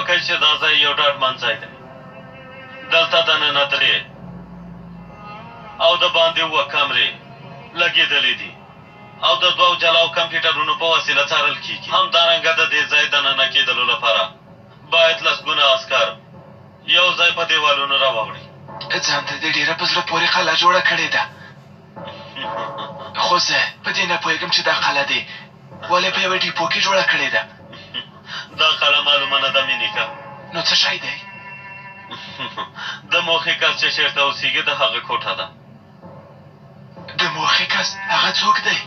کوي چې دا ځای یو ډاډمن ځای دی. دلته دننه درې او د باندې 7 کمرې لګېدلې دي او د 2 جلاو کمپیوټرونو په وسیله څارل کېږي. همدارنګه د دې ځای دننه کېدلو لپاره باید لسګونه عسکر یو ځای په دیوالونو راواوړي. ځان ته دې ډېره په زړه پورې قلعه جوړه کړې ده، خو زه په دې نه پوهېږم چې دا قلعه دې ولې په یوه ډیپو کې جوړه کړې ده. دا قلعه معلومه نه ده مینیکا. نو څه شی دی؟ د موخې کس چې چېرته اوسېږي د هغه کوټه ده. د موخې کس هغه څوک دی؟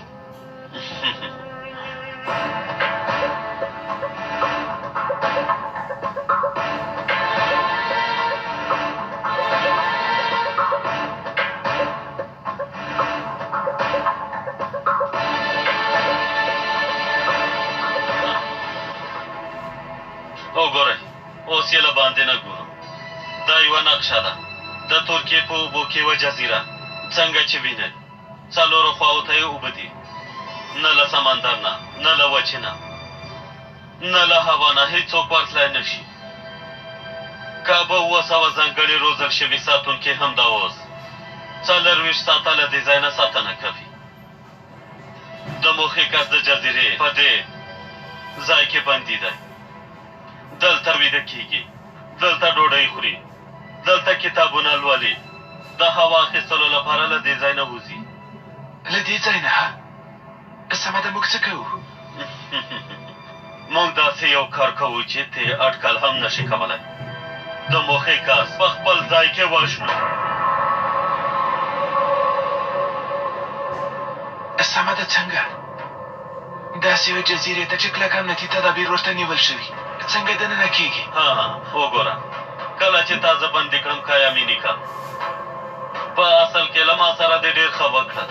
وګورئ، اوس یې له باندې نه ګورو. دا یوه نقشه ده د ترکیې په اوبو کې یوه جزیره. څنګه چې وینئ 4 خواو ته یې اوبه دي، نه له سمندر نه، نه له وچې نه، نه له هوا نه هېڅوک ورتلی نه شي. که به 700 ځانګړي روزل شوي ساتونکي همدا اوس 24 ساعته له دې ځای نه ساتنه کوي. د موخې کس د جزیرې په دې ځای کې بندي دی. دلته ویده کېږي، دلته ډوډۍ خوري، دلته کتابونه لولي، د هوا اخیستلو لپاره له دې ځای نه وځي. له دې ځای نه؟ سمه ده، موږ څه کوو؟ موږ داسې یو کار کوو چې ته اټکل هم نشي کولی. د موخې کس په خپل ځای کې وژنو. سمه ده، څنګه؟ داسې یوې جزیرې ته چې کلک امنیتي تدابیر ورته نیول شوي، څنګه دننه کېږي؟ وګوره، کله چې تا زه بندي کړم کایا مینیکا، په اصل کې له ما سره دې ډېر ښه وکړل.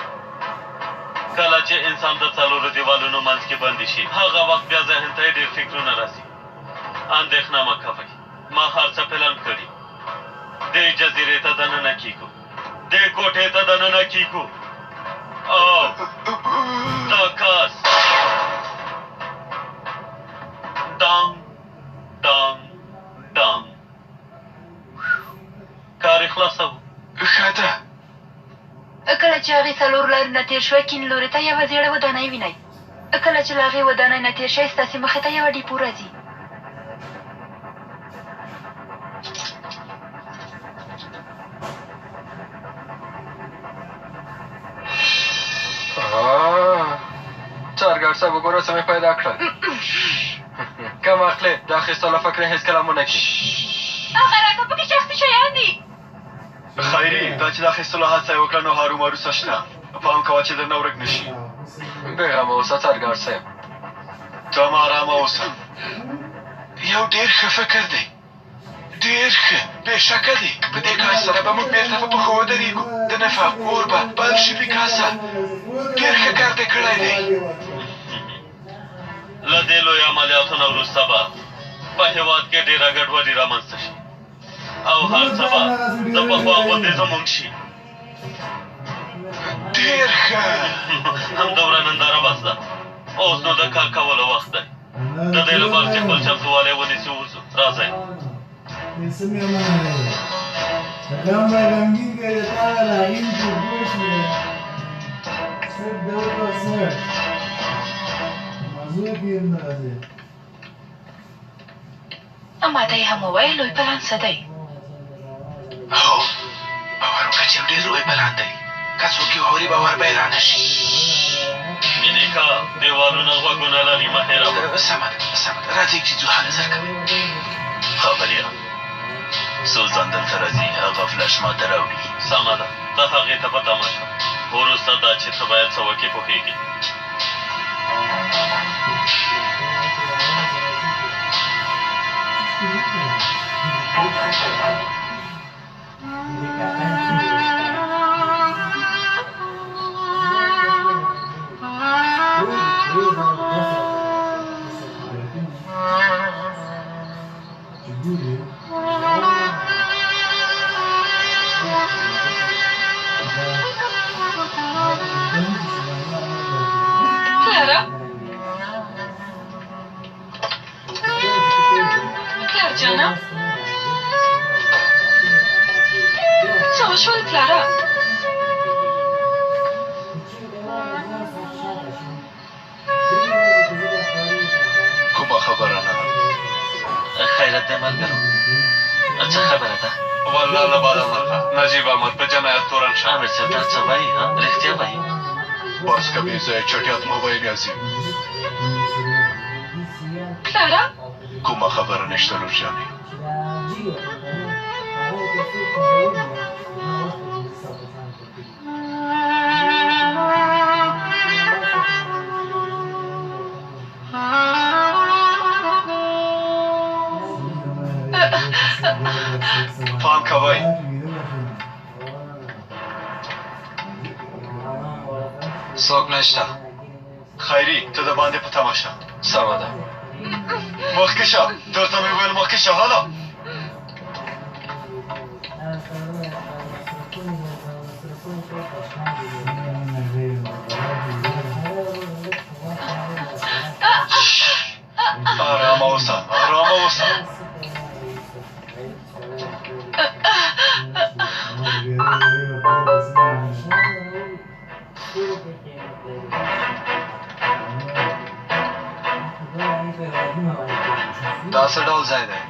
کله چې انسان د 4 دیوالونو منځ کې بندي شي، هغه وخت بیا ذهن ته یې ډېر فکرونه راځي. اندېښنه مه کوئ، ما هر څه پلان کړي. دې جزیرې ته دننه کېږو، دې کوټې ته دننه کېږو او دا کس ډانګ ډانګ ډانګ کار یې خلاصوو. ښه ده. کله چې هغې 4 لارونه تېر شوی، کیڼ لوري ته یوه زیړه ودانۍ وینئ. کله چې له هغې ودانۍ نه تېر شئ، ستاسې مخې ته یوه ډیپو راځي. څارګر صاحب وګوره څه مې پیدا کړل. کم اخلې، د اخیستلو فکر یې هېڅکله مو نه کړي. هغه راته پکې شخصي شیان دي. خیري، دا چې د اخیستلو هڅه یې وکړه نو هرومرو څه شته. پام کوه چې درنه ورک نه شي. بېغمه اوسه څارګر صاحب. ته هم ارامه اوسه. یو ډېر ښه فکر دی، ډېر ښه، بېشکه دی. په دې کار سره به موږ بېرته په پښو ودرېږو. د نفاق اور به بل شي پیکاسه. ډېر ښه کار دې کړی دی. له دې لوی عملیاتو نه وروسته به په هېواد کې ډېره ګډوډي رامنځته شي او هر څه به د پخوا غوندې زموږ شي. ډېر ښه. همدومره ننداره بس ده. اوس نو د کار کولو وخت دی. د دې لپاره چې خپل چمتووالی ونیسو وځو. راځئ. ما ته یې هم وویل لوی پلان څه دی؟ هو، باور وکړه چې یو ډېر لوی پلان دی. که څوک یې واوري باور به یې را نه شي. مینیکا، دیوالونه غوږونه لري، مه هېروه. سمه ده، سمه ده، راځئ چې ځو هله زر کوئ. خبریا سوزان دلته راځي، هغه فلش ماته راوړي. سمه ده، ته هغې ته په تمه شه. وروسته دا چې ته باید څه وکړې پوهېږې. Clara جانه څه وشول کلارا کومه خبره نه ده خیرت دی ملګرو څه خبره ده والله له باده مرغه نجیب احمد په جنایت تورن شه عامر صاحب دا څه وایي رښتیا وایي بس که بې ځایه چټیات مه وایې نیازي کلارا کومه خبره نشته لور جانې پام کوئ څوک نشته خیري ته د باندې په تمه شه سمه ده مخکې شه درته مې ویل مخکې شه هله آرامه اوسه آرامه اوسه دا څه ډول ځای دی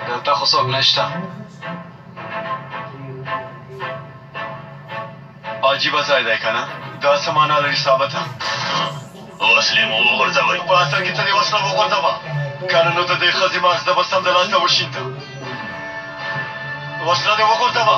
دلته خو څوک نشته عجیبه ځای دی که نه دا څه معنا لري ثابته وسلې مو وغورځوئ په اصل کې ته دې وسله وغورځوه که نه نو د دې ښځې مغز ده به سمدلاسه وشینده وسله دې وغورځوه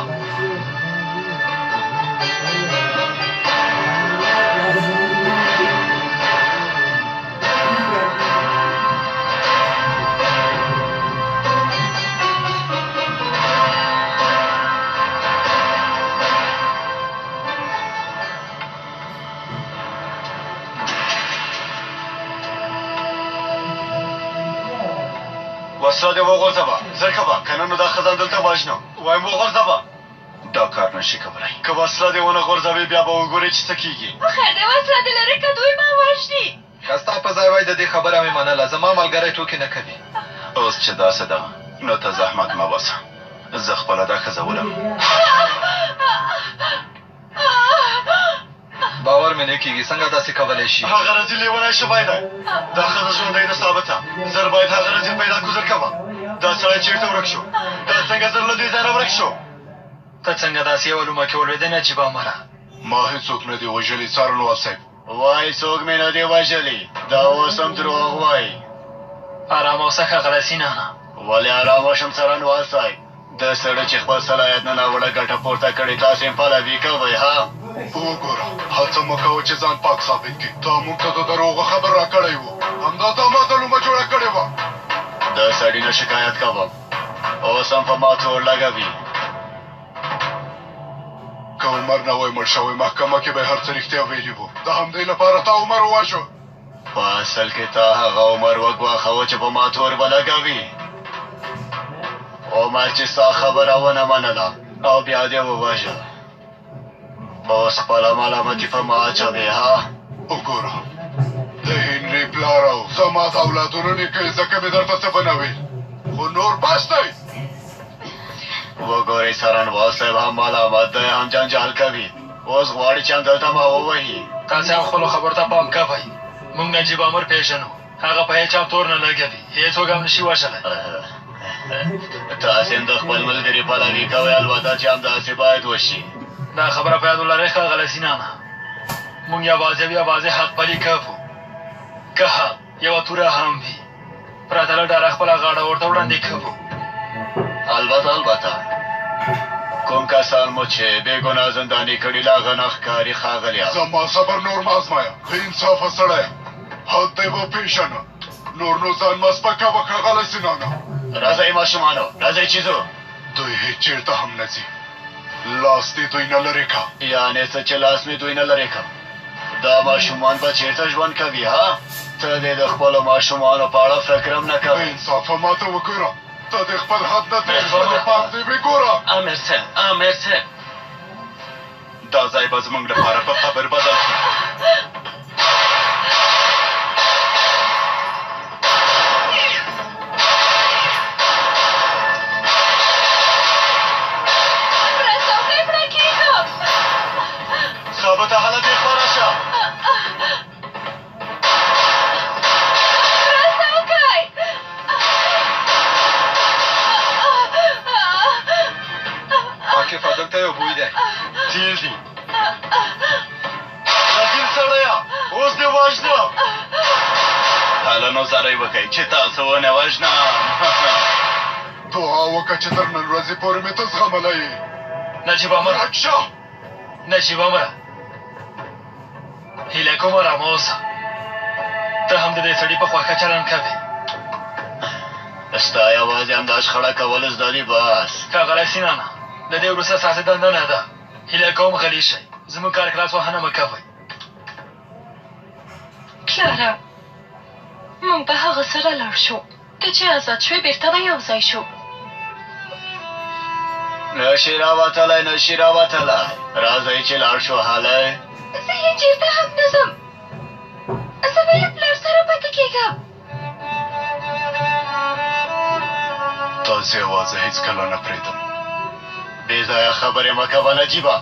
وسله دې وغورځوه زر کوه که نه نو دا ښځه دلته وژنم وایم وغورځوه دا کار نشي کولی که وسله دې ونه غورځوې بیا به وګورې چې څه کېږي خیر دی وسله دې لرې که دوی ما وژني که ستا په ځای وای د دې خبره مې منله زما ملګری ټوکې نه کوي اوس چې داسې ده نو ته زحمت مه باسه زه خپله دا ښځه ولم باور مې نه کېږي څنګه داسې کولی شي هغه رزیل لیونی شوی دی دا ښځه ژوندی نه ثابته زر باید هغه رزیل پیدا کړو زر کوه دا سړی چېرته ورک شو دا څنګه زر له دې ځای نه ورک شو ته څنګه داسې یوه لومه کې ولوېدې نجیب عمره ما هېڅوک نه دي وژلي څارنوال صاحب وای څوک مې نه دی وژلي دا اوس هم دروغ وایي ارام اوسه ښاغلی سینانه ولې ارامه شم څارنوال صاحب د سړی چې خپل صلاحیت نه ناوړه ګټه پورته کړې تاسې یې پلوي کوئ ها وګوره هڅه مه کوه چې ځان پاک ثابت کړي تا موږ ته د دروغو خبر راکړی و همدا تا ما ته لومه جوړه کړې وه د سړي نه شکایت کوم اوس هم په ما تور لګوي که عمر نه وای مړ شوی محکمه کې به هر څه رښتیا ویلي وو د همدې لپاره تا عمر وواژه په اصل کې تا هغه عمر وګواښوه چې په ما تور به لګوي عمر چې ستا خبره ونه منله او بیا دې ووژه اوس خپله ملامتي په ما اچوې ها وګوره د هنري پلار او زما د اولادونو نیکه ځکه مې درته څه ونه ویل خو نور بس دی وګورئ څارنوال صاحب هم ملامت دی هم جنجال کوي اوس غواړي چې همدلته ما ووهي تاسې هم خپلو خبرو ته پام کوئ موږ نجیب امر پېژنو هغه په هېچ هم تور نه لګوي هېڅوک هم نشي وژلی تاسې هم د خپل ملګري پلوي کوئ البته چې همداسې باید وشي دا خبره په یاد ولرئ ښاغلی سینانه موږ یوازې حق پلي کوو که حق یوه توره هم وي پرته له ډاره خپله غاړه ورته وړاندې کوو البته کوم کسان مو چې بې ګناه زنداني کړي له هغه نه ښکاري ښاغلیه زما صبر نور مه ازمایه ښه انصافه سړی حد دی وپېژنه نور نو ځان مه سپکوه ښاغلی سینانه راځئ ماشومانو راځئ چې ځو دوی هېڅ چېرته هم نه ځي لاس دې دوی نه لرې که یعنې څه چې لاس مې دوی نه لرې کړم دا ماشومان به چېرته ژوند کوي ها ته دې د خپلو ماشومانو په اړه فکر هم نه کوې انصافه ما ته وګوره ته د خپل حد نه تېر شه پام دې مې ګوره امیر صاحب دا ځای به زموږ لپاره په قبر بدل کړي یو بوی دی تیل دي رزیل سړیه اوس دې وژنم هله نو زاری وکئ چې تاسو ونه وژنم دعا وکړه چې تر نن ورځې پورې مې ته زغملی یې نجیبه مړه ورک شه نجیبه مړه هیله کومه رامه اوسه ته هم د دې سړي په خوښه چلند کوې ستا یوازې همدا شخړه کول زده دي بس ښاغلی سینانه د دې وروسته ستاسې دنده نه ده هیله کوم غلی شئ زموږ کار کلاس وهنه مه کوئ کلاره موږ به هغه سره لاړ شو ته چې ازاد شوې بېرته به یو ځای شو نشي راوتلی نشي راوتلی راځئ چې لاړ شو هلی زه یې چېرته هم نه ځم زه به له پلار سره پاتې کېږم تاسې یوازې هېڅکله نه پرېږدم بې ځایه خبرې مه کوه نجیبه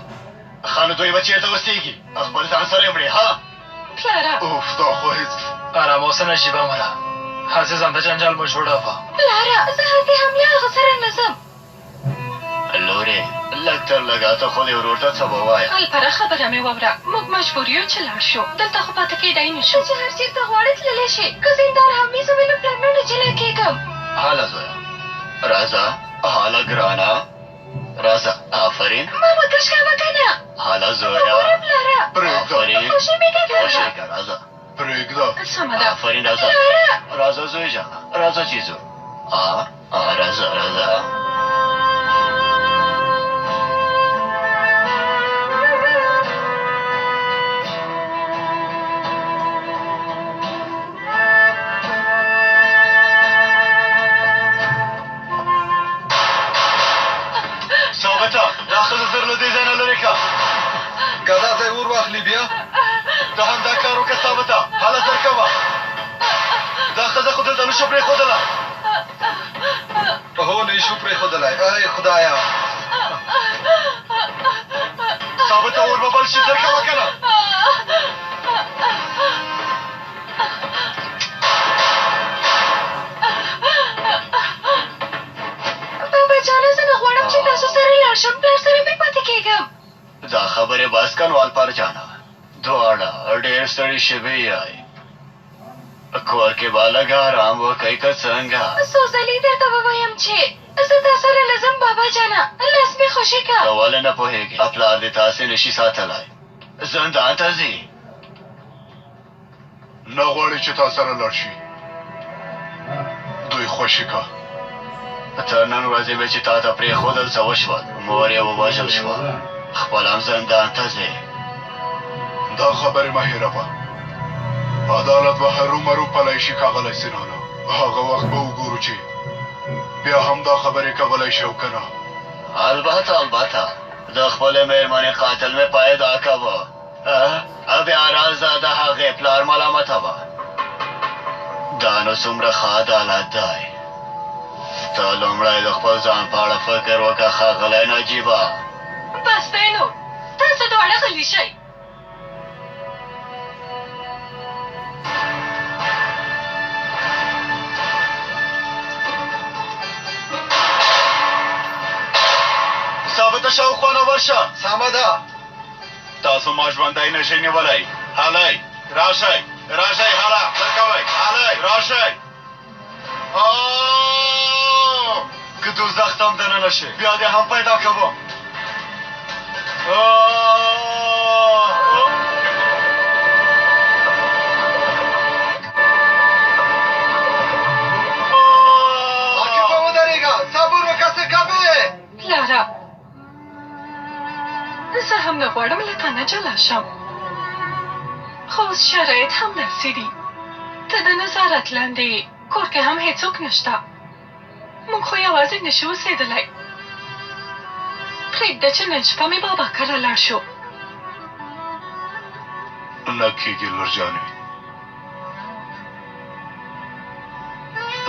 ښه نو دوی به چېرته اوسېږي خپل ځان سره یې وړې ها پلاره اوف دا خو هېڅ ارامه اوسه نجیبه مړه هسې ځان ته جنجال مه جوړوه پلاره زه هلته هم له هغه سره نه ځم لورې لږ تر لږه ته خو دې ورور ته څه ووایه الپره خبره مې واوره موږ مجبور یو چې لاړ شو دلته خو پاتې کېدی نه شو چې هر چېرته غواړې تللی شې که زندان هم وي زه به له پلار نه نه جلا کېږم هله زویه راځه هله ګرانه راځه آفرین ماما کشکه مه که نه هله زویه وګوره پلاره پرېږده آفرین خوشي مې که پلاره خوشېږه راځه پرېږده سمه ده آفرین راځه پلاره راځه زوی جانه راځه چیزو راځه راځه ثابته دا ښځه زر له دې ځای نه لرې کړه که دا ځای ور واخلي بیا ته همدا کار وکړه ثابته هله زر کوه دا ښځه خو دلته نه شو پرېښودلی هو نه یې شو پرېښودلی ای خدایه ثابته اور به بل شي زر کوه که نه بابا جانه زه نه غواړم چې تاسو سره لاړ شم پلار سره مې پاتې کېږم دا خبرې بس که نو الپر جانه دواړه ډېر ستړي شوي یای کور کې به لږ ارام وکئ که څنګه څو ځلې درته ووایم چې زه تا سره نه ځم بابا جانه لاس مې خوشي که ته ولې نه پوهېږې پلار دې تاسې نشي ساتلی زندان ته ځي نه غواړي چې تا سره لاړ شي دوی خوشي که تر نن ورځې به چې تا ته پرېښودل څه وشول مور یې ووژل شوه خپل هم زندان ته ځې دا خبرې مه هېروه عدالت به هرومرو پلی شي ښاغلی سینانه هغه وخت به وګورو چې بیا هم دا خبرې کولی شي او که نه البته البته د خپلې مېرمنې قاتل مې پیدا کوه بیا راځه د هغې پلار ملامتوه دا نو څومره ښه عدالت دی ته لومړی د خپل ځان په اړه فکر وکړه ښاغلی نجیبه بس دی نو تاسو دواړه غلي شئ ثابته شاوخوا نه ورشه سمه ده تاسو ما ژوندی نشئ نیولی هلی راشئ راشئ هله درکوئ هلی راشئ که دوزخ ته هم دننه شي بیا دې هم پیدا کوم عاقبه ودرېږه صبر وکړه څه کوې پلاره زه هم نه غواړم له تا نه جلا شم خو اوس شرایط هم داسې دي ته د نظارت لاندې کور کې هم هېڅوک نشته موږ خو یوازې نشو اوسېدلی پرېږده چې نن شپه مې بابا کره لاړ شو نه کېږي لورجانې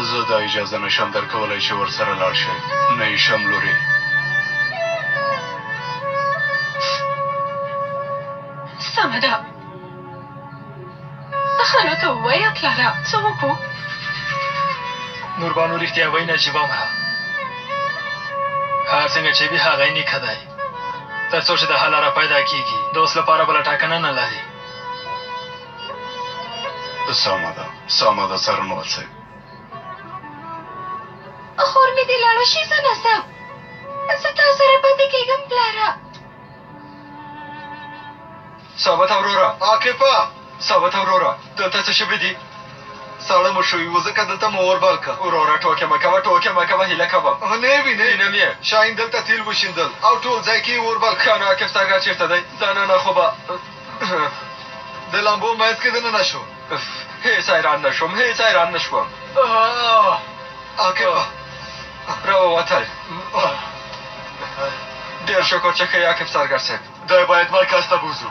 زه دا اجازه نشم درکولی چې ورسره لاړ شئ نه یې شم لورې سمه ده ښه نو ته ووایه پلاره څه وکړو نوربانو رښتیا وایي نجیبه مړه هر څنګه چې وي هغه یې نیکه دی تر څو چې د حل لاره پیدا کېږي د اوس لپاره بله ټاکنه نه لري. سمه ده څارنوال صاحب. خور مې دې لاړه شي زه نسم. زه تا سره پاتې کېږم پلاره. ثابته وراره. عاقبه ثابته وراره، دلته څه شوي دي؟ ساړه مو شوي وو ځکه دلته مو اور بل کړه. وراره ټوکې مه کوه هیله کوم. نه وینم یې شاین دلته تیل وشیندل او ټول ځای کې یې اور بل کړه. نو عاقب ساګر چېرته دی؟ دننه خو به د لامبو منځ کې دننه شو. هیڅ حیران نه شوم. عاقبه راووتل. ډېر شکر چې ښه یې عاقب سرګر صاحب. دی باید مرکز ته بوځو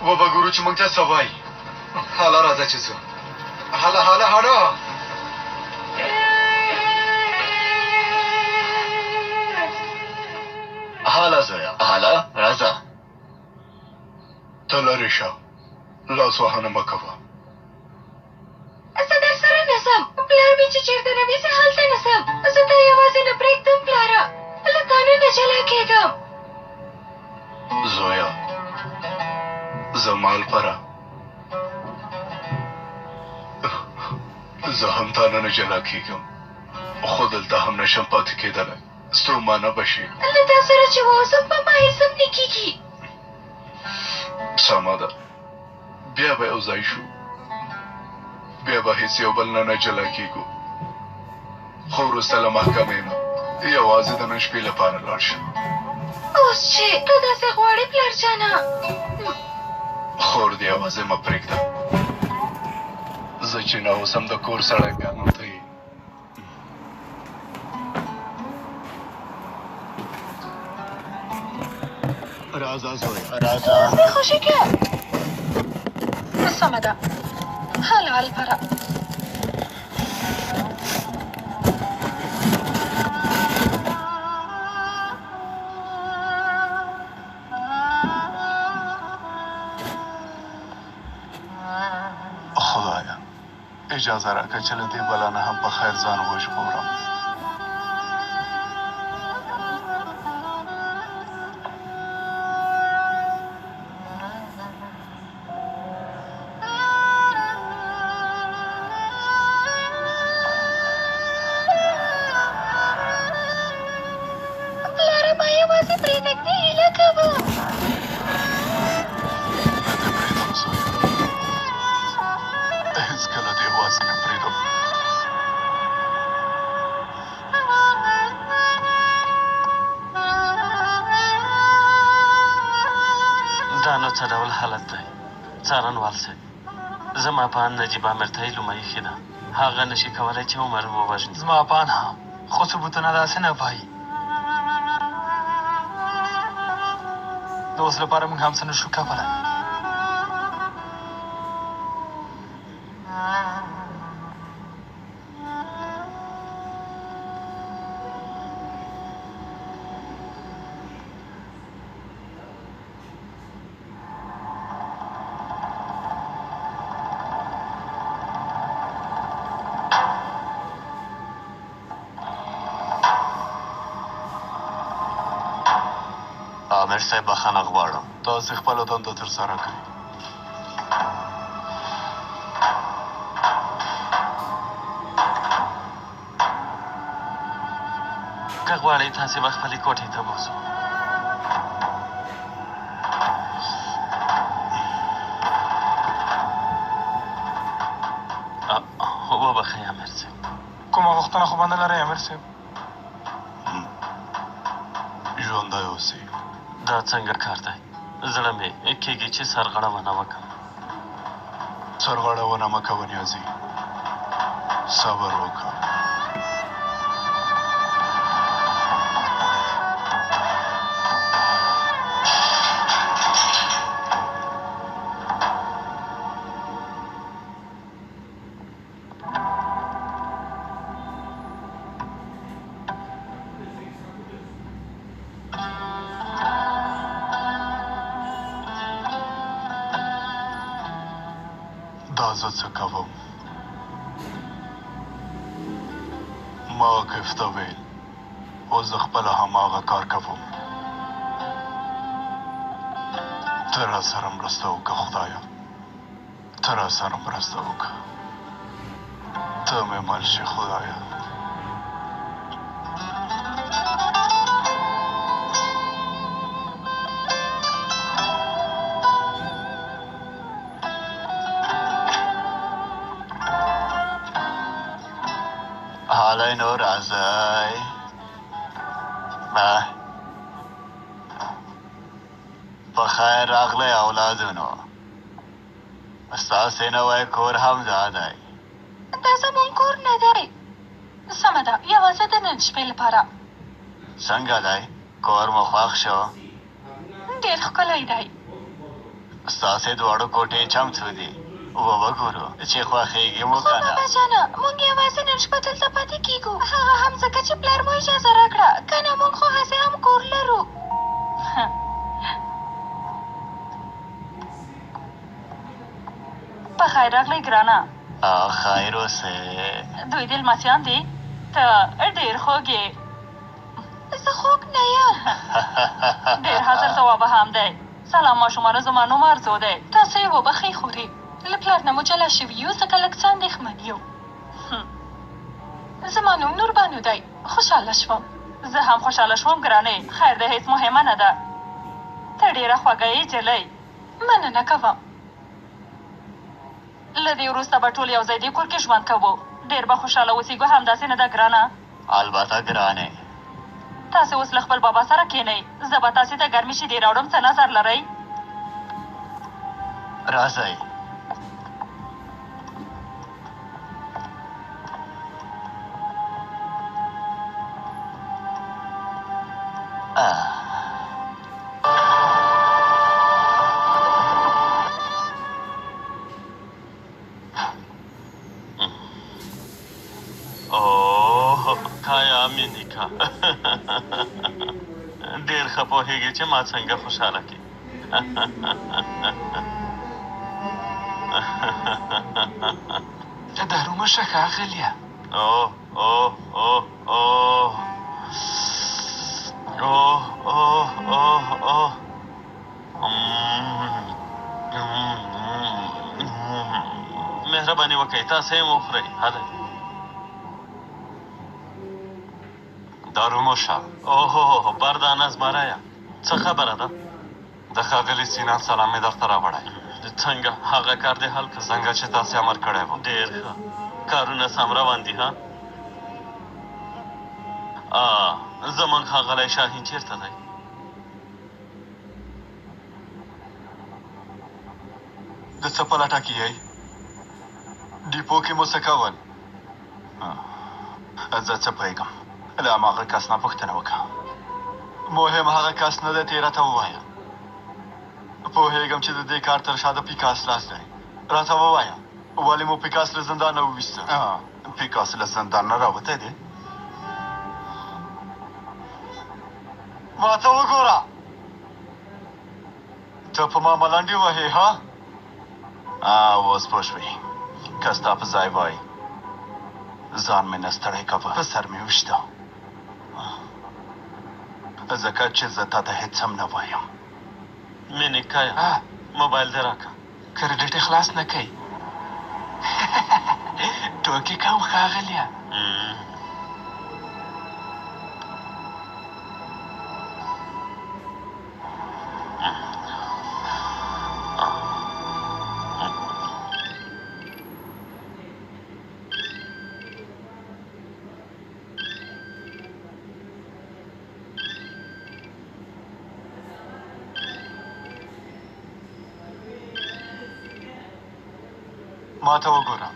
وبه ګورو چې موږ ته څه وایي. حاله راځه چې ځو. حاله حاله زویا حاله راځه. ته لرې شه، لاس وهنه مه کوه. زه در سره نسم. پلار مې چې چېرته نه وي زه هلته نسم. زه تا یوازې نه پرېږدم پلاره. له تا نه جلا کېږم. زویا زما لپاره زه هم تا نه جلا کېږم، خو دلته هم نشم پاتې کېدلی. ستومانه به شي. له تا سره چې واوسم په ما هېڅ هم نه کېږي. سمه ده، بیا به یو ځای شو، بیا به هېڅ یو بل نه جلا کېږو. خو وروسته له محکمې نه یوازې د نن شپې لپاره لاړ شم. اوس چې ته داسې غواړې پلارجانه. خور دې یوازې مه پرېږده. زه چې نه اوسم د کور سړیګانو ته یې راځه زویا راځه. زه خوشي کړه. سمه ده. حلال پره. خدایا اجازه راکړه چې له دې بلا نه هم په خیر ځان وژغورم. پلاره ما یوازې پرېږدې هیله کوم. هېڅکله دې یوازې نه پرېږدم. دا نو څه ډول حالت دی څارنوال صاحب؟ زما پان نجیب امیر ته یې لومه ایښې ده. هغه نشي کولی چې عمر ووژني. زما پان هم، خو ثبوتونه داسې نه وایي. د اوس لپاره موږ هم څه نه شو کولی. امیر صاحب بخښنه غواړم. تاسې خپله دنده ترسره کړئ. که غواړئ تاسې به خپلې کوټې ته بوځو. وبخئ امیر صاحب. کومه غوښتنه خو به نه لرئ امیر صاحب؟ ژوندی اوسئ. دا څنګه کار دی؟ زړه مې کېږي چې سرغړونه وکړم. سرغړونه مه کوه نیازي، صبر وکړه. دا زه څه کوم؟ ما واقف ته ویل، اوس زه خپله هماغه کار کوم. ته راسره مرسته وکړه خدایه، ته راسره مرسته وکړه، ته مې مل شي خدایه. حالی نو راځئ. په خیر راغلی اولادونو، ستاسې نوی کور هم دا دی. دا زموږ کور نه دی. سمه ده، یوازې د نن شپې لپاره. څنګه دی؟ کور مو خوښ شو؟ ډېر ښکلی دی. ستاسې دواړو کوټې چمتو دي، وګورو چې خوښېږي مو که نه. خو بابا جانه، موږ یوازې نن شپه دلته پاتې کېږو، هغه هم ځکه چې پلار مو اجازه راکړه، که نه موږ خو هسې هم کور لرو. په خیر راغلی ګرانه. خیر اوسې. دوی د لمسیان دي؟ ته ډېر خوږ یې. زه خوږ نه یم. ډېر حاضر ځوابه هم دی. سلام ماشومانو، زما نوم ارزو دی. تاسو یې وبښئ خورې. له پلار نه مو جلا شوي یو، ځکه لږ څه اندېښمن یو. زما نوم نوربانو دی. خوشحاله شوم. زه هم خوشحاله شوم ګرانې. خیر دی، هېڅ مهمه نه ده. ته ډېره خوږه یې جلۍ. مننه کوم. له دې وروسته به ټول یو ځای دې کور کې ژوند کوو. ډېر به خوشحاله اوسېږو، همداسې نه ده ګرانه؟ البته ګرانې. تاسې اوس له خپل بابا سره کښېنئ. زه به تاسې ته ګرمې شیدې راوړم. څه نظر لرئ؟ راځئ. ډېر ښه پوهېږې چې ما څنګه خوشحاله کړي. د رومشه ښاغلیه. مهرباني وکړئ، تاسې هم وخورئ. هلئ. داروموشه. اوه، بردانه زمریه، څه خبره ده؟ د ښاغلي سینان سلام مې درته راوړی. څنګه هغه کار دې حل کړ؟ څنګه چې تاسې امر کړی و. ډېر ښه. کارونه سم روان دي ها؟ زموږ ښاغلی شاهین چېرته دی؟ د څه په لټه کې یئ؟ ډیپو کې مو څه کول؟ زه څه پوهېږم. له هماغه کس نه پوښتنه وکړه. مهم هغه کس نه دی، تېره ته ووایه. پوهېږم چې د دې کار تر شا د پیکاس لاس دی. راته ووایه ولې مو پیکاس له زندانه وویسته؟ پیکاس له زندان نه راوتی دی؟ ما ته وګوره، ته په ما ملنډې وهې ها؟ اوس پوه شوې. که ستا په ځای وای ځان مې نه ستړی کوه، په سر مې وشته، ځکه چې زه تا ته هېڅ هم نه وایم. مینې کایه، موبایل دې راکړه. کریډټ یې خلاص نه کوي. ټوکې کوم ښاغلیه. ما ته وګوره،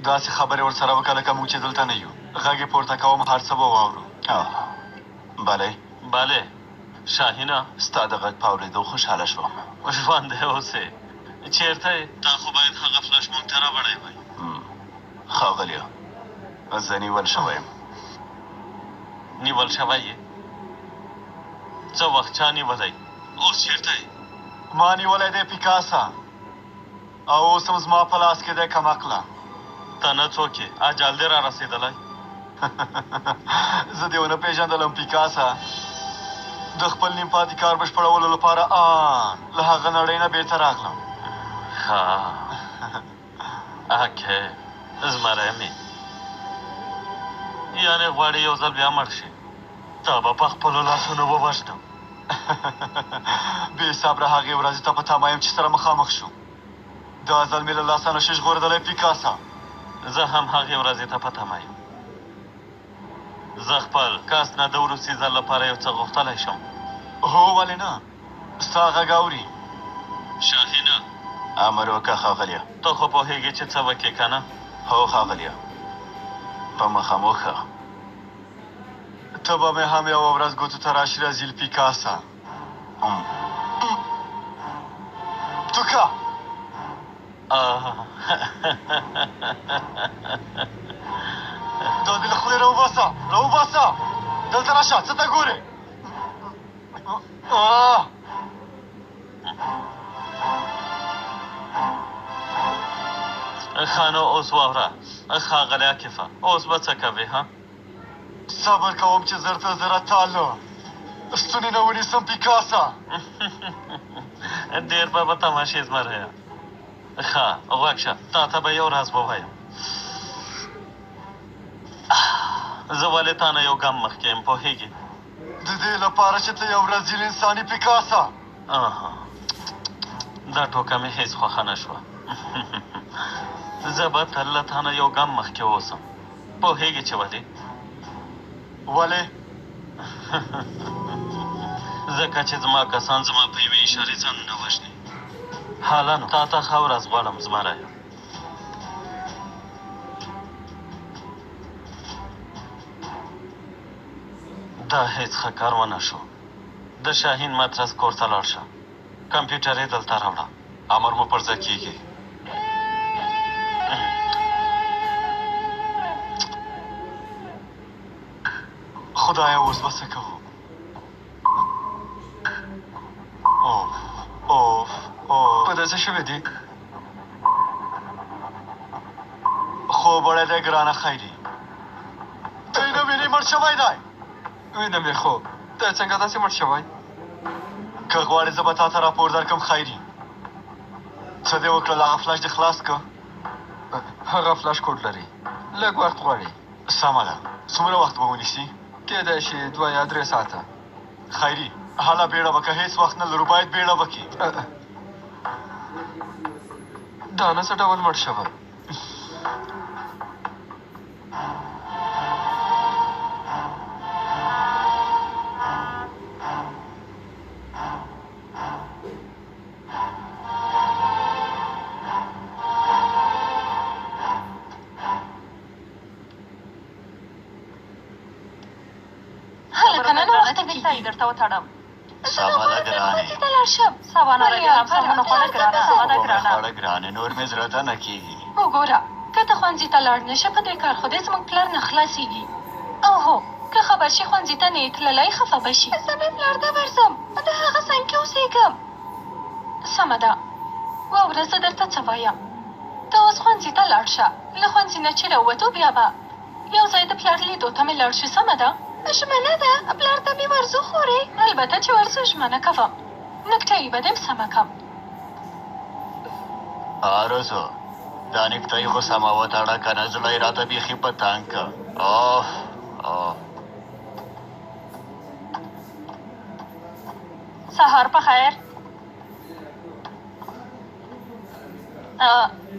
داسې خبرې ورسره وکړه لکه موږ چې دلته نه یو. غږ یې پورته کوم، هر څه به واورو. بلې بلې شاهینه، ستا د غږ په اورېدو خوشحاله شوم. ژوندی اوسې. چېرته یې؟ تا خو باید هغه فلش موږ ته راوړی وای. ښاغلیه، زه نیول شوی یم. نیول شوی یې؟ څه وخت چا نیولی؟ اوس چېرته یې؟ ما نیولی دی پیکاسه، او اوس هم زما په لاس کې دی کمقله. ته نه څوک یې؟ اجل دې را رسېدلی؟ زه دې ونه پېژندلم پیکاسه. د خپل نیم پاتې کار بشپړولو لپاره له هغه نړۍ نه بېرته راغلم. ښه اکې زمری مې یعنې غواړې یو ځل بیا مړ شي؟ تا به په خپلو لاسونو ووژنم. بې صبره هغې ورځې ته په تمه یم چې سره مخامخ شو. دا ځل مې له لاسه نشي ژغورېدلی پیکاسا. زه هم هغې ورځې ته په تمه یم. زه خپل کس نه د وروستي ځل لپاره یو څه غوښتلی شم. هو ولې نه؟ ستا غږ اوري. شاهینه امر وکړه ښاغلیه. ته خو پوهېږې چې څه وکړې که نه؟ هو ښاغلیه، په مخه مو ښه. ته به مې هم یوه ورځ ګوتو ته راشي رزیل پیکاسا. توکه دا دې له خولې راوباسه دلته راشه. څه ته ګورې؟ ښه نو اوس واوره ښاغلی عاکفه، اوس به څه کوې ها؟ صبر کوم چې زر ته زره تاله ستونې نه ونیسم پیکاسا. ډېر به تماشې زمریه. ښه غوږ شه، تا ته به یو راز ووایم. زه ولې تا نه یو ګام مخکې یم پوهېږې؟ د دې لپاره چې ته یو رزیل انساني پیکاسا. دا ټوکه مې هېڅ خوښه نه شوه. زه به تل له تا نه یو ګام مخکې اوسم پوهېږې چې ولې؟ ولې؟ ځکه چې زما کسان زما په یوې اشارې ځانونه وژني. حالا نو تا ته ښه ورځ غواړم زمری. دا هېڅ ښه کار ونه شو. د شاهین مدرس کور ته لاړ شه، کمپیوټر یې دلته راوړه. امر مو پر ځای کېږي. خدایه اوس به څه کوو؟ په ده څه شوي دي؟ خوب وړی دی ګرانه خیري. ته یې نه وینې مړ شوی دی؟ وینم یې خو دی څنګه داسې مړ شوی؟ که غواړې زه به تا ته راپور درکړم خیري. څه دې وکړل؟ هغه فلاش دې خلاص که؟ هغه فلاش کوډ لري، لږ وخت غواړي. سمه ده. څومره وخت به ونیسي؟ کېدای شي 2 یا 3 ساعته. خیري هله بیړه وکړه، هېڅ وخت نه لرو، باید بیړه وکړي. دا نه څه ډول مړ شوی؟ درته وتړم. سمه ده ګرانې. ته لاړ شم. سبا ناروغي هم فرمونه خوړه ګرانه. سمه ده ګرانه. خوړه ګرانې، نور مې زړه ته نه کېږي. وګوره که ته ښوونځي ته لاړ نه شه په دې کار خو دې زموږ پلار نه خلاصېږي. او هو که خبر شي ښوونځي ته نه یې تللی خفه به شي. زه مې پلار ته ورځم، د هغه څنګ کې اوسېږم. سمه ده، واوره زه درته څه وایم. ته اوس ښوونځي ته لاړ شه، له ښوونځي نه چې راووتو بیا به یو ځای د پلار لیدو ته مې لاړ شو. سمه ده؟ ژمنه ده پلار ته مې ورځو خورې. البته چې ورځو ژمنه کوم، نکته به دې سمه کړم. آرزو دا نکته خو سمه وتړه که نه زړه یې راته بیخي په تنګ که. سهار په خیر.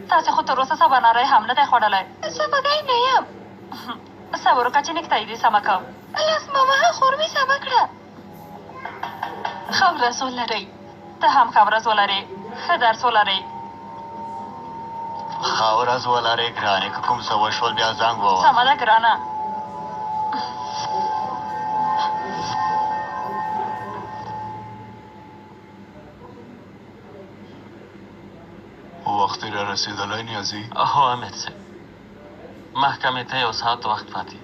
تاسې خو تر اوسه سباناری هم نه دی خوړلی. زه بګی نه یم. صبر وکړه چې نکته یې دې سمه کړم. لاس ماما خور مې سمه کړه. ښه ورځ ولرئ. ته هم ښه ورځ ولرې، ښه درس ولرئ. ښه ورځ ولرې ګرانې، که کوم څه وشول بیا زنګ ووهه. سمه ده ګرانه. وخت را رسېدلی نیازي؟ هو امیر صاحب، محکمې ته 1 ساعت وخت پاتې.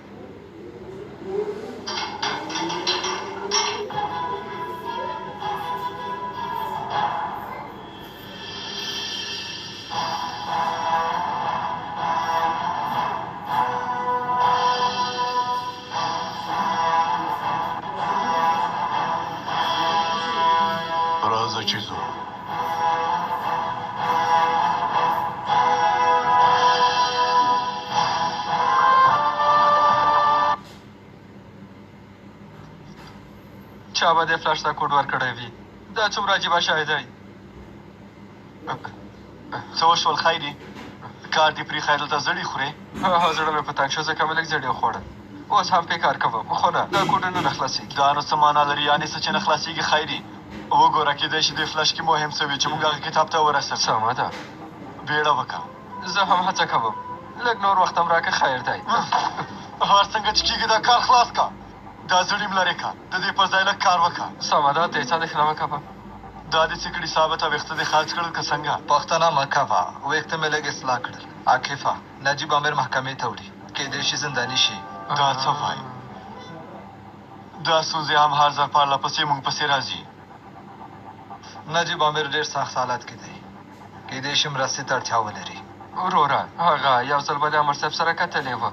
چې ځو چا به دې فلاش ته کوډ ورکړی وي دا څومره عجیبه شی دی څه وشول خیري کار دې پرېښی دلته زړې خورې زړه مې په تنګ شو ځکه مې لږ زړې وخوړل اوس هم پې کار کوم خو نه دا کوډونه نه خلاصېږي دا نو څه معنا لري یعنې څه چې نه خلاصېږي خیري وګوره کېدای شي دې فلش کې مهم څه وي چې موږ هغه کتاب ته ورسوو سمه ده بیړه وکړه زه هم هڅه کوم لږ نور وخت هم راکړه خیر دی هر څنګه چې کېږي دا کار خلاص کړه دا زړیم لرې کړه د دې پر ځای لږ کار وکړه سمه ده ته څه اندېښنه مه کوه دا دې څه کړي ثابته ویښته دې خرڅ کړل که څنګه پوښتنه مه کوه ویښته مې لږ اصلاح کړل عاقفه نجیب امیر محکمې ته وړي کېدای شي زنداني شي دا څه وایي دا ستونزې هم هر ځل پرله پسې موږ پسې راځي نجیب امیر ډېر سخت حالت کې دی کېدای شي مرستې ته اړتیا ولري وروره هغه یو ځل به د امر صاحب سره کتلې وه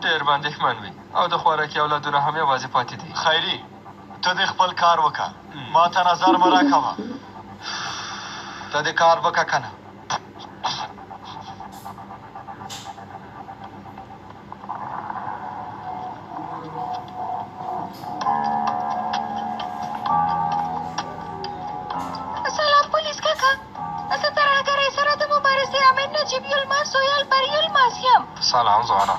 ډېر به اندېښمن وي او د خوراکي اولادونه هم یوازې پاتې دي خیري ته دې خپل کار وکړه ما ته نظر مه راکوه ته دې کار وکړه که نه سلام پولیس کاکا زه ترهګرۍ سره د مبارزې امیر نجیب یلماس سویال بر یلماس یم سلام ځوانه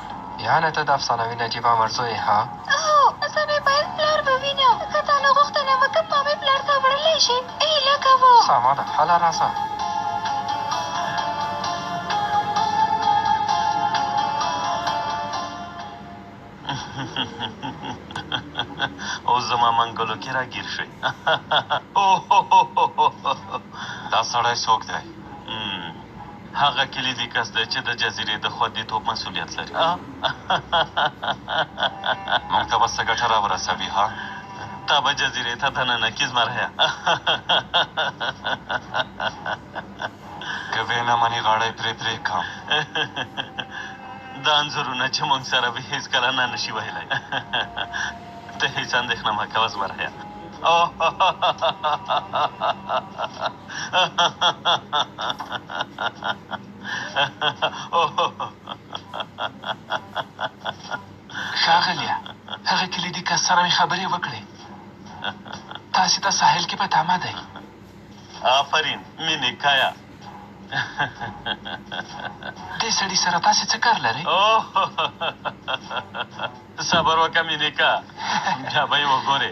یعنې ته د افسانوي نجیب امر زوی ها هو زه مې باید پلار ووینم که تا نه غوښتنه وکړم ما مې پلار ته وړلی شي هیله کوم سمه ده هله راځه اوس زما منګلو کې راګیر شئ دا سړی څوک دی هغه کلیدي کس دی چې د جزیرې د خوندیتوب مسؤلیت لري موږ ته به څه ګټه راورسوي ها تا به جزیرې ته دننه کې زمرهیه که ویې نه منې غاړی پرې کړم دا انځورونه چې موږ سره به هېڅکله نه نشي ویلی ته هېڅ اندېښنه مه کوه زمرهیه ښاغلیه هغه کلیدي کس سره مې خبرې وکړې تاسې ته ساحل کې په تمه دی آفرین مینې کایا دې سړي سره تاسې څه کار لرئ صبر وکړه مینې کا بیا به یې وګورې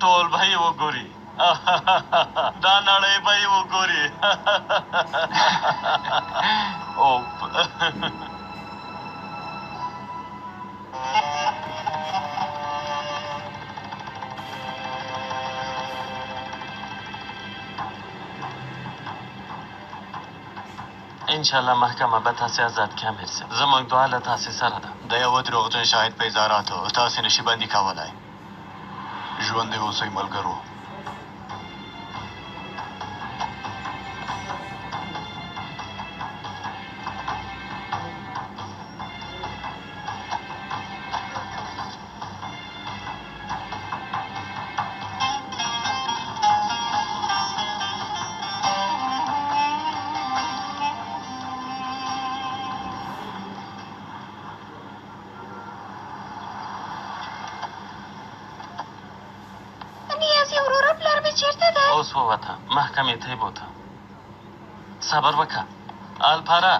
ټول به یې وګوري دا نړۍ به یې وګوري انشاءالله محکمه به تاسې آزاد کړي امیر صاحب زموږ دعا له تاسې سره ده د یوه دروغجن شاهد په اظهاراتو تاسې نشي بندي کولی ژوندی اوسئ ملګرو اوس ووته محکمې ته یې بوته صبر وکړه الپاره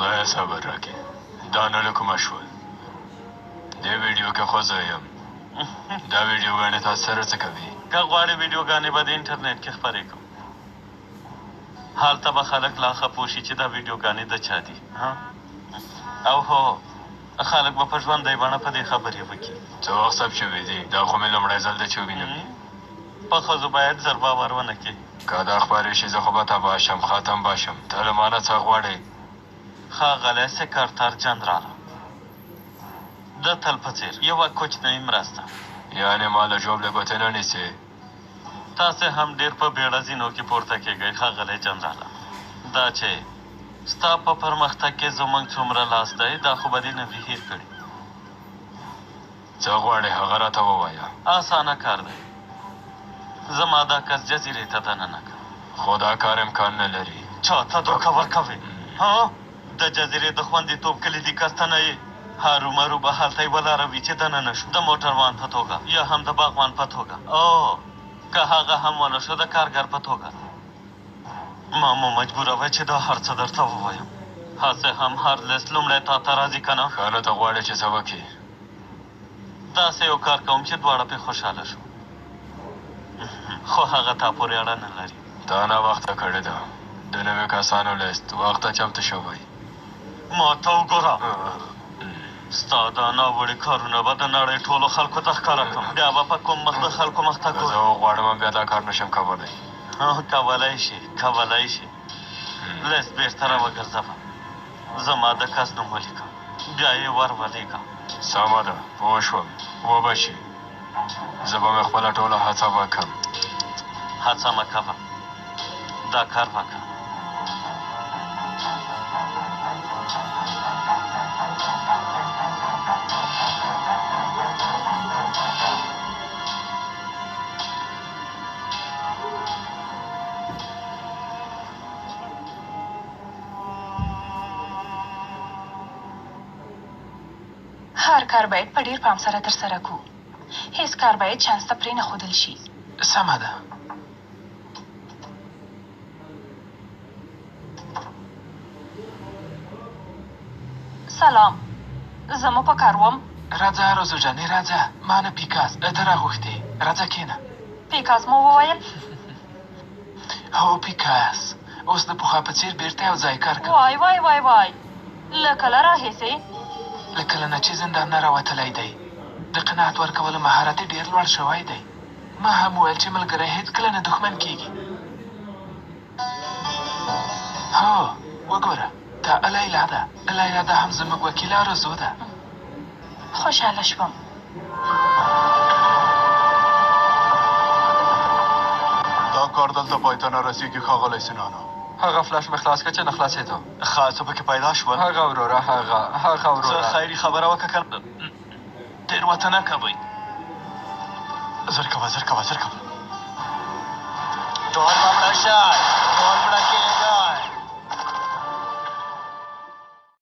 خدای صبر راکړي دا نه له کومه شول دې ویډیو کې خو زه یم دا ویډیوګانې تاسو سره څه کوي که غواړې ویډیوګانې به د انټرنیټ کې خپرې کړو هلته به خلک لا ښه پوه شي چې دا ویډیوګانې د چا دي او هو خلک به په ژوندۍ بڼه په دې خبرې وکړي څه وخت ثبت شوي دي دا خو مې لومړی ځل دی چې ووینم په ښځو باید زر باور ونه کړي که دا خپرې شي زه خو به تباه شم ختم به شم ته له مانه څه غواړې ښاغلی سکرتر جنرال د تل په څېر یوه کوچنۍ مرسته یعنې ما له ژوب له ګوتې نه نیسې تاسې هم ډېر په بیړه ځینو کې پورته کېږئ ښاغلی جنراله دا چې ستا په پرمختګ کې زموږ څومره لاس دی دا خو به دې نه وي هېر کړي څه غواړې هغه راته ووایه اسانه کار دی زما دا کس جزیرې ته دننه کړه خو دا کار امکان نه لري چا ته دوکه ورکوې د جزیرې د خوندیتوب کلیدي کس ته نه یې هرومرو به هلته یې ولاروي چې دننه شو د موټروان په توګه یا هم د باغوان په توګه او که هغه هم ونه شو د کارګر په توګه ما مو مجبوروی چې دا هر څه درته ووایم هسې هم هر لیست لومړی تا ته راځي که نه ښه نو ته غواړې چې څه وکړې داسې یو کار کوم چې دواړه پرې خوشحاله شو خو هغه تا پورې اړه نه لري تا ناوخته کړې ده د نویو کسانو لیست وخته چمتو شوی ما ته وګوره ستا دا ناوړي کارونه به د نړۍ ټولو خلکو ته ښکاره کړم بیا به په کوم مخ د خلکو مخ ته که زه وغواړم بیا دا کار نشم کولی کولی شي کولی شي لیست بېرته راوګرځوه زما د کس نوم ولیکه بیا یې ور ولیکه سمه ده پوه شوم وبه شي زه به مې خپله ټوله هڅه وکړم هڅه مه کوه دا کار وکړه هر کار باید په ډېر پام سره ترسره کړو هیڅ کار باید چانس ته پرې نه ښودل شي سمه ده سلام زه مو په کار وم راځه روزو جانې راځه ما نه پیکاس ته راغوښتې راځه کښېنه پیکاس مو وویل هو پیکاس اوس د پخوا په څېر بېرته یو ځای کار کوم وای وای وای وای له کله راهیسې له کله نه چې زندان نه راوتلی دی د قناعت ورکولو مهارت یې ډېر لوړ شوی دی ما هم وویل چې ملګری هېڅکله نه دښمن کېږي هو وګوره دا لیلا ده لیلا ده هم زموږ وکیله آرزو ده خوشحاله شوم دا کار دلته پای ته نه رسېږي ښاغلی سنانو هغه فلاش مې خلاص کړه چې نه خلاصېدو ښه څه پکې پیدا شول هغه وروره هغه وروره څه خیري خبره وکړه که تېروتنه کوئ زر کوه زر کوه زر کوه ټول به مړه شئ